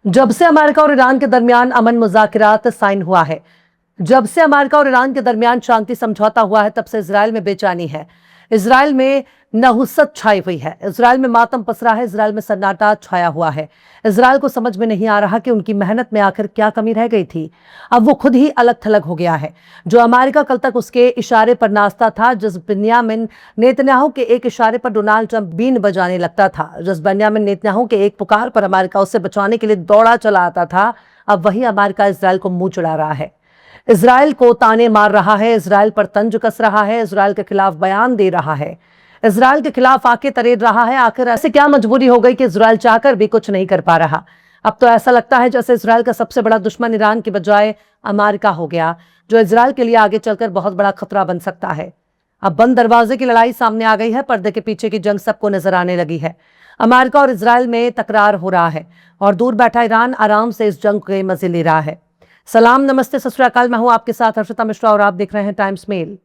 जब से अमेरिका और ईरान के दरमियान अमन मुज़ाकरात साइन हुआ है, जब से अमेरिका और ईरान के दरमियान शांति समझौता हुआ है, तब से इजराइल में बेचैनी है। इजराइल में नहुसत छाई हुई है। इजराइल में मातम पसरा है। इजराइल में सन्नाटा छाया हुआ है। इजराइल को समझ में नहीं आ रहा कि उनकी मेहनत में आखिर क्या कमी रह गई थी। अब वो खुद ही अलग थलग हो गया है। जो अमेरिका कल तक उसके इशारे पर नाचता था, जिस बिन्यामिन नेतन्याहू के एक इशारे पर डोनाल्ड ट्रंप बीन बजाने लगता था, जिस बिन्यामिन नेतन्याहू के एक पुकार पर अमेरिका उसे बचाने के लिए दौड़ा चला आता था, अब वही अमेरिका इजराइल को मुंह चढ़ा रहा है। इजराइल को ताने मार रहा है। इजराइल पर तंज कस रहा है। इजराइल के खिलाफ बयान दे रहा है। इजराइल के खिलाफ आके तरेड रहा है। आखिर ऐसे क्या मजबूरी हो गई कि इजराइल चाहकर भी कुछ नहीं कर पा रहा। अब तो ऐसा लगता है जैसे इजराइल का सबसे बड़ा दुश्मन ईरान की बजाय अमेरिका हो गया, जो इजराइल के लिए आगे चलकर बहुत बड़ा खतरा बन सकता है। अब बंद दरवाजे की लड़ाई सामने आ गई है। पर्दे के पीछे की जंग सबको नजर आने लगी है। अमेरिका और इजराइल में तकरार हो रहा है और दूर बैठा ईरान आराम से इस जंग के मजे ले रहा है। सलाम, नमस्ते, सत श्री अकाल। मैं हूं आपके साथ हर्षिता मिश्रा और आप देख रहे हैं टाइम्स मेल।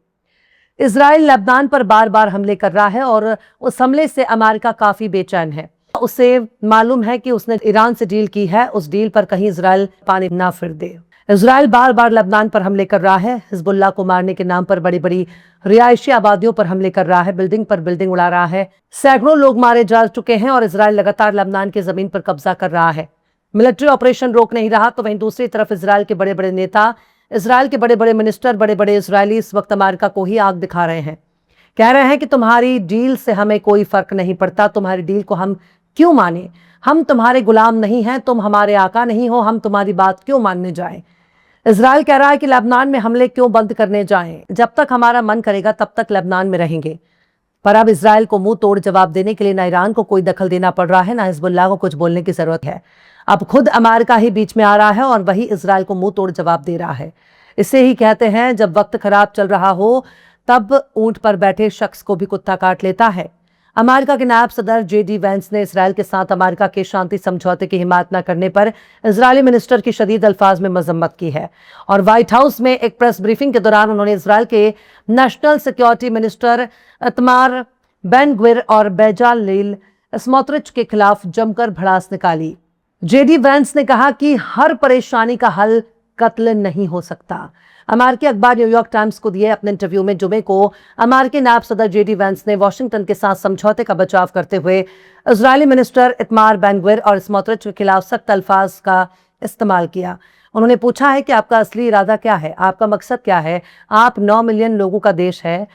इजराइल लेबनान पर बार बार हमले कर रहा है और उस हमले से अमेरिका काफी बेचैन है। उसे मालूम है कि उसने ईरान से डील की है, उस डील पर कहीं इजराइल पानी ना फिर दे। इजराइल बार बार लेबनान पर हमले कर रहा है। हिजबुल्लाह को मारने के नाम पर बड़ी बड़ी रिहायशी आबादियों पर हमले कर रहा है। बिल्डिंग पर बिल्डिंग उड़ा रहा है। सैकड़ों लोग मारे जा चुके हैं और इजराइल लगातार लेबनान की जमीन पर कब्जा कर रहा है। मिलिट्री ऑपरेशन रोक नहीं रहा, तो वहीं दूसरी तरफ इजराइल के बड़े बड़े नेता, इजराइल के बड़े बड़े मिनिस्टर, बड़े बड़े इजरायली इस वक्त अमेरिका को ही आग दिखा रहे हैं। कह रहे हैं कि तुम्हारी डील से हमें कोई फर्क नहीं पड़ता, तुम्हारी डील को हम क्यों माने, हम तुम्हारे गुलाम नहीं हैं, तुम हमारे आका नहीं हो, हम तुम्हारी बात क्यों मानने जाएं। इजराइल कह रहा है कि लेबनान में हमले क्यों बंद करने जाएं, जब तक हमारा मन करेगा तब तक लेबनान में रहेंगे। पर अब इजराइल को मुंह तोड़ जवाब देने के लिए ना ईरान को कोई दखल देना पड़ रहा है, ना हिजबुल्लाह को कुछ बोलने की जरूरत है। अब खुद अमेरिका ही बीच में आ रहा है और वही इजराइल को मुंह तोड़ जवाब दे रहा है। इसे ही कहते हैं जब वक्त खराब चल रहा हो तब ऊंट पर बैठे शख्स को भी कुत्ता काट लेता है। अमेरिका के नायब सदर जेडी वैंस ने इजराइल के साथ अमेरिका के शांति समझौते की हिमायत न करने पर इजरायली मिनिस्टर की शदीद अल्फाज में मजम्मत की है और व्हाइट हाउस में एक प्रेस ब्रीफिंग के दौरान उन्होंने इजराइल के नेशनल सिक्योरिटी मिनिस्टर इतमार बेन-ग्विर और बेजालेल स्मोत्रिच के खिलाफ जमकर भड़ास निकाली। जेडी वैंस ने कहा कि हर परेशानी का हल कत्ल नहीं हो सकता। अमेरिकी अखबार न्यूयॉर्क टाइम्स को दिए अपने इंटरव्यू में जुमे को अमेरिकी नायब सदर जेडी वैंस ने वाशिंगटन के साथ समझौते का बचाव करते हुए इजरायली मिनिस्टर इतमार बेन-ग्विर और स्मोत्रिच के खिलाफ सख्त अल्फाज का इस्तेमाल किया। उन्होंने पूछा है कि आपका असली इरादा क्या है, आपका मकसद क्या है। आप 9 मिलियन लोगों का देश है।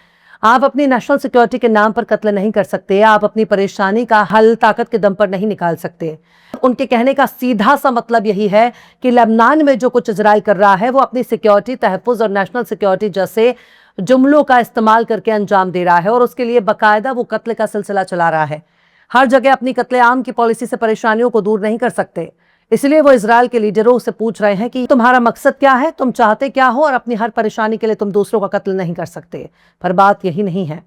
आप अपनी नेशनल सिक्योरिटी के नाम पर कत्ल नहीं कर सकते। आप अपनी परेशानी का हल ताकत के दम पर नहीं निकाल सकते। उनके कहने का सीधा सा मतलब यही है कि लेबनान में जो कुछ इजराइल कर रहा है वो अपनी सिक्योरिटी, तहफ्फुज और नेशनल सिक्योरिटी जैसे जुमलों का इस्तेमाल करके अंजाम दे रहा है और उसके लिए बाकायदा वो कत्ल का सिलसिला चला रहा है। हर जगह अपनी कत्लेआम की पॉलिसी से परेशानियों को दूर नहीं कर सकते। इसलिए वो इजराइल के लीडरों से पूछ रहे हैं कि तुम्हारा मकसद क्या है, तुम चाहते क्या हो, और अपनी हर परेशानी के लिए तुम दूसरों का कत्ल नहीं कर सकते। पर बात यही नहीं है।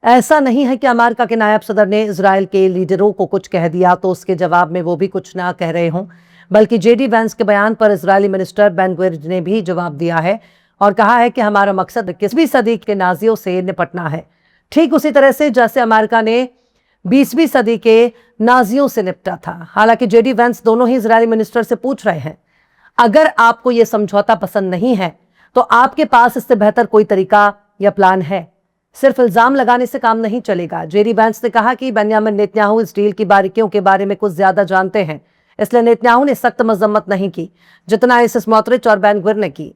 ऐसा नहीं है कि अमेरिका के नायब सदर ने इजराइल के लीडरों को कुछ कह दिया तो उसके जवाब में वो भी कुछ ना कह रहे हों, बल्कि जेडी वैंस के बयान पर इजरायली मिनिस्टर बेन-ग्विर ने भी जवाब दिया है और कहा है कि हमारा मकसद 21वीं सदी के नाजियों से निपटना है, ठीक उसी तरह से जैसे अमेरिका ने 20वीं सदी के नाजियों से निपटा था। हालांकि जेडी वैंस दोनों ही इजरायली मिनिस्टर से पूछ रहे हैं, अगर आपको यह समझौता पसंद नहीं है तो आपके पास इससे बेहतर कोई तरीका या प्लान है। सिर्फ इल्जाम लगाने से काम नहीं चलेगा। जेडी वैंस ने कहा कि बेन्यामिन नेतन्याहू इस डील की बारीकियों के बारे में कुछ ज्यादा जानते हैं, इसलिए नेतन्याहू ने सख्त मजम्मत नहीं की जितना इस स्मोत्रिच और बेन-ग्विर ने की।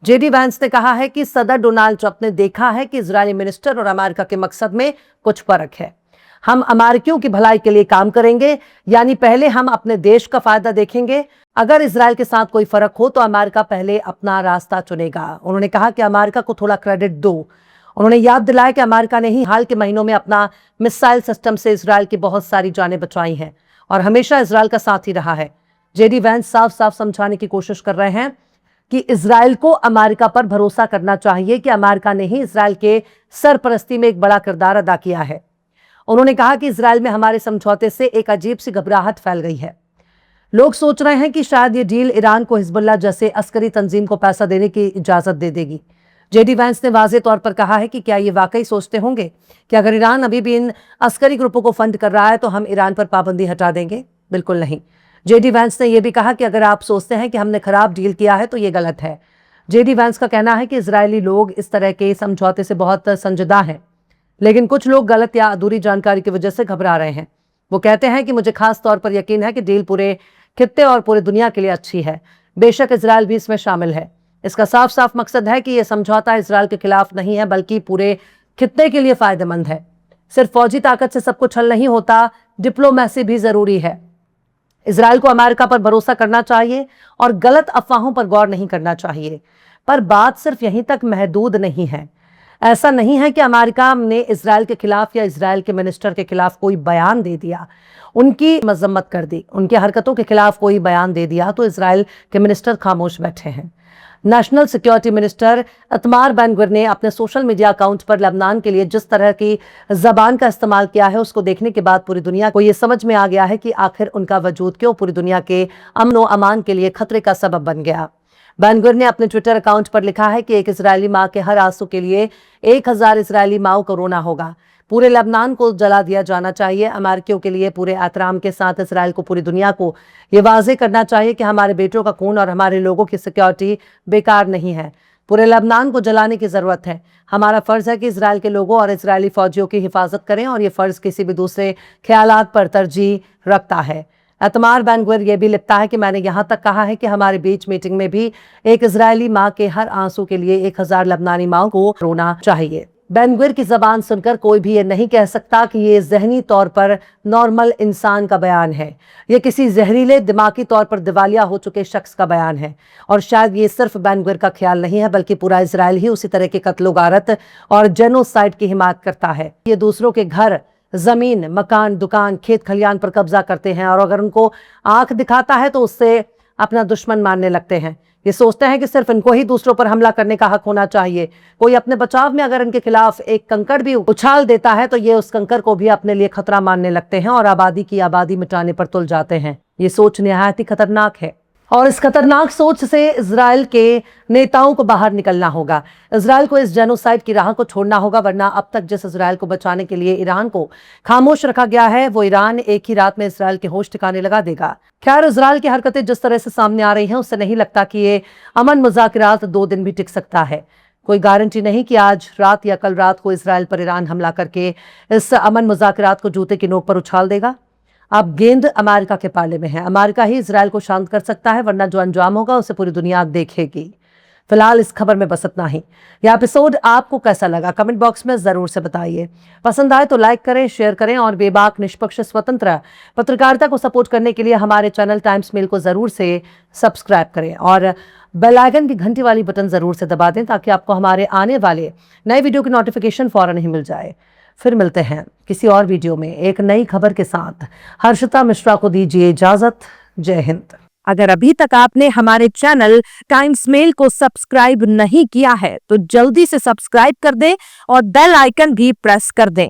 जेडी वैंस ने कहा है कि सदर डोनाल्ड ट्रंप ने देखा है कि इजरायली मिनिस्टर और अमेरिका के मकसद में कुछ फर्क है। हम अमेरिकियों की भलाई के लिए काम करेंगे, यानी पहले हम अपने देश का फायदा देखेंगे। अगर इजराइल के साथ कोई फर्क हो तो अमेरिका पहले अपना रास्ता चुनेगा। उन्होंने कहा कि अमेरिका को थोड़ा क्रेडिट दो। उन्होंने याद दिलाया कि अमेरिका ने ही हाल के महीनों में अपना मिसाइल सिस्टम से इजराइल की बहुत सारी जानें बचाई हैं और हमेशा इजराइल का साथ ही रहा है। जेडी वैंस साफ साफ समझाने की कोशिश कर रहे हैं कि इजराइल को अमेरिका पर भरोसा करना चाहिए कि अमेरिका ने ही इजराइल के सरपरस्ती में एक बड़ा किरदार अदा किया है। उन्होंने कहा कि इजराइल में हमारे समझौते से एक अजीब सी घबराहट फैल गई है। लोग सोच रहे हैं कि शायद ये डील ईरान को हिजबुल्लाह जैसे अस्करी तंजीम को पैसा देने की इजाजत दे देगी। जेडी वैंस ने वाज़ेह तौर पर कहा है कि क्या ये वाकई सोचते होंगे कि अगर ईरान अभी भी इन अस्करी ग्रुपों को फंड कर रहा है तो हम ईरान पर पाबंदी हटा देंगे? बिल्कुल नहीं। जेडी वैंस ने यह भी कहा कि अगर आप सोचते हैं कि हमने खराब डील किया है तो ये गलत है। जेडी वैंस का कहना है कि इजरायली लोग इस तरह के समझौते से बहुत संजीदा हैं, लेकिन कुछ लोग गलत या अधूरी जानकारी की वजह से घबरा रहे हैं। वो कहते हैं कि मुझे खास तौर पर यकीन है कि डील पूरे खित्ते और पूरी दुनिया के लिए अच्छी है। बेशक इजरायल भी इसमें शामिल है। इसका साफ साफ मकसद है कि यह समझौता इजरायल के खिलाफ नहीं है, बल्कि पूरे खित्ते के लिए फायदेमंद है। सिर्फ फौजी ताकत से सब कुछ हल नहीं होता, डिप्लोमेसी भी जरूरी है। इजरायल को अमेरिका पर भरोसा करना चाहिए और गलत अफवाहों पर गौर नहीं करना चाहिए। पर बात सिर्फ यहीं तक महदूद नहीं है। ऐसा नहीं है कि अमेरिका ने इजरायल के खिलाफ या इजरायल के मिनिस्टर के खिलाफ कोई बयान दे दिया, उनकी मजम्मत कर दी, उनकी हरकतों के खिलाफ कोई बयान दे दिया तो इजरायल के मिनिस्टर खामोश बैठे हैं। नेशनल सिक्योरिटी मिनिस्टर इतमार बेन-ग्विर ने अपने सोशल मीडिया अकाउंट पर लेबनान के लिए जिस तरह की जबान का इस्तेमाल किया है, उसको देखने के बाद पूरी दुनिया को यह समझ में आ गया है कि आखिर उनका वजूद क्यों पूरी दुनिया के अमन व अमान के लिए खतरे का सबब बन गया। बेन-ग्विर ने अपने ट्विटर अकाउंट पर लिखा है कि एक इजरायली मां के हर आंसू के लिए 1000 इजरायली माओं को रोना होगा। पूरे लेबनान को जला दिया जाना चाहिए। अमेरिकियों के लिए पूरे एहतराम के साथ इजरायल को पूरी दुनिया को ये वाजे करना चाहिए कि हमारे बेटों का खून और हमारे लोगों की सिक्योरिटी बेकार नहीं है। पूरे लेबनान को जलाने की जरूरत है। हमारा फर्ज है कि इजरायल के लोगों और इजरायली फौजियों की हिफाजत करें और ये फर्ज किसी भी दूसरे ख्यालात पर तरजीह रखता है। इतमार बेन-ग्विर यह भी लिखता है कि मैंने यहां तक कहा है कि हमारे बीच मीटिंग में भी एक इजरायली मां के हर आंसू के लिए 1000 लेबनानी माओं को रोना चाहिए। बेन-ग्विर की जबान सुनकर कोई भी ये नहीं कह सकता कि ये जहनी तौर पर नॉर्मल इंसान का बयान है। ये किसी जहरीले दिमागी तौर पर दिवालिया हो चुके शख्स का बयान है। और शायद ये सिर्फ बेन-ग्विर का ख्याल नहीं है, बल्कि पूरा इजरायल ही उसी तरह के कत्लो गारत और जेनोसाइड की हिमायत करता है। ये दूसरों के घर, जमीन, मकान, दुकान, खेत खलियान पर कब्जा करते हैं और अगर उनको आंख दिखाता है तो उससे अपना दुश्मन मानने लगते हैं। ये सोचते हैं कि सिर्फ इनको ही दूसरों पर हमला करने का हक होना चाहिए। कोई अपने बचाव में अगर इनके खिलाफ एक कंकड़ भी उछाल देता है तो ये उस कंकड़ को भी अपने लिए खतरा मानने लगते हैं और आबादी की आबादी मिटाने पर तुल जाते हैं। ये सोच निहायत ही खतरनाक है और इस खतरनाक सोच से इजरायल के नेताओं को बाहर निकलना होगा। इजरायल को इस जेनोसाइड की राह को छोड़ना होगा, वरना अब तक जिस इजरायल को बचाने के लिए ईरान को खामोश रखा गया है, वो ईरान एक ही रात में इजरायल के होश ठिकाने लगा देगा। खैर, इजरायल की हरकतें जिस तरह से सामने आ रही हैं, उससे नहीं लगता कि ये अमन मुज़ाकरात 2 दिन भी टिक सकता है। कोई गारंटी नहीं कि आज रात या कल रात को इजरायल पर ईरान हमला करके इस अमन मुज़ाकरात को जूते की नोक पर उछाल देगा। अब गेंद अमेरिका के पाले में है। अमेरिका ही इजरायल को शांत कर सकता है, वरना जो अंजाम होगा उसे पूरी दुनिया देखेगी। फिलहाल इस खबर में बस इतना ही। यह एपिसोड आपको कैसा लगा कमेंट बॉक्स में जरूर से बताइए। पसंद आए तो लाइक करें, शेयर करें और बेबाक, निष्पक्ष, स्वतंत्र पत्रकारिता को सपोर्ट करने के लिए हमारे चैनल टाइम्स मेल को जरूर से सब्सक्राइब करें और बेल आइकन की घंटी वाली बटन जरूर से दबा दें ताकि आपको हमारे आने वाले नए वीडियो की नोटिफिकेशन फौरन ही मिल जाए। फिर मिलते हैं किसी और वीडियो में एक नई खबर के साथ। हर्षिता मिश्रा को दीजिए इजाजत। जय हिंद। अगर अभी तक आपने हमारे चैनल टाइम्स मेल को सब्सक्राइब नहीं किया है तो जल्दी से सब्सक्राइब कर दें और बेल आइकन भी प्रेस कर दें।